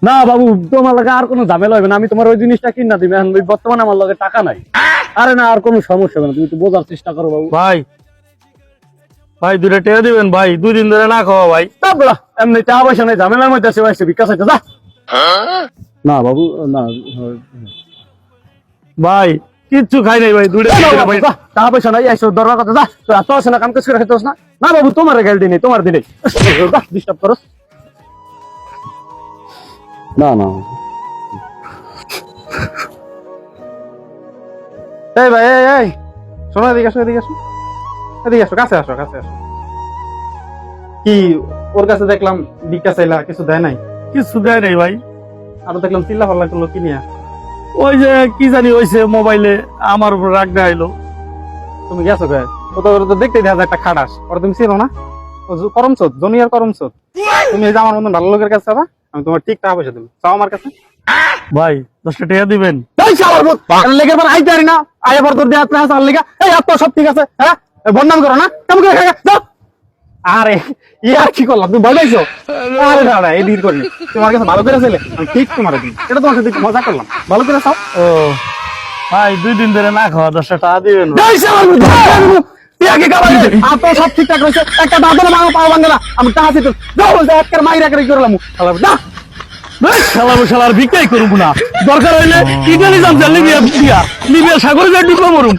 না বাবু, তোমার লাগে আর কোনো ঝামেলা হবে না, আমি তোমার ওই জিনিসটা কিনা দিবে। এখন বর্তমানে আমার লগে টাকা নাই। আরে না, আর কোনো সমস্যা হবে না, তুমি তো বোঝার চেষ্টা করো বাবু। ভাই ভাই 2টা টাকা দিবেন ভাই, 2 দিন ধরে না খাওয়া ভাই। তারপর এমনি টাকা পয়সা নেই, ঝামেলার মধ্যে আছে, ভাই ভিক্ষা চাইতে যা। না বাবু, না ভাই কিচ্ছু খাই নাই ভাই, 2টা টাকা ভাই। টাকা পয়সা নাই, এসে দরকার কথা যা। তো এত আছে না, কাম কাজ করে খেতে না। না বাবু, তোমার গ্যারান্টি নেই, তোমার দিনে ডিস্টার্ব করো না। না এই ভাই, এই শোনো, এদিকে আসো, এদিকে আসো, এদিকে আসো, কাছে আসো, কাছে আসো। কি ওর কাছে দেখলাম ভিক্ষা চাইলা, কিছু দেয় নাই? কিছু দেয় নাই ভাই। আরো দেখলাম চিল্লা ফাল্লা করলো, কি নিয়ে? ওই যে কি জানি হয়েছে, মোবাইলে আমার উপর রাগ দেখাইলো। তুমি গেছো কে? ও তো দেখতে দেখা যায় একটা খাটাস, ওরা তুমি চিনো না? ও করমচোদ, জুনিয়র করমচোদ। তুমি এই যে আমার মতন ভালো লোকের কাছে যাবা, আমি তোমার ঠিক টাকা পয়সা দেবো, চাও আমার কাছে। ভাই 10টা টাকা দিবেন। এই শালার পুত, লেগের পর আইতে পারি না, আয়া পর তোর দেয়া প্রাস আর লেগা। এই এত সব ঠিক আছে, হ্যাঁ বদনাম করো না, কেমন করে যাও। আরে ইয়ার কি করলাম, তুমি ভয় পাইছো? আরে না না, এই দিন করি তোমার কাছে ভালো করে ছেলে, আমি ঠিক তোমার দিন, এটা তোমার সাথে একটু মজা করলাম, ভালো করে চাও। ও ভাই 2 দিন ধরে না খাওয়া, 10টা টাকা দিবেন ভাই। এই শালার পুত, তুই আগে খাবার দে। আর তো সব ঠিকঠাক রয়েছে, একটা দাদা না পাও ভাঙে না, আমি টাকা দিতে যাও বলতে একবার মাইরা করে করলাম। শালার পুত, যা। শালার ভিক্ষাই করবো না, দরকার হইলে ইটালি লিবিয়া লিবিয়া সাগরে যাই ডুবো মরুম।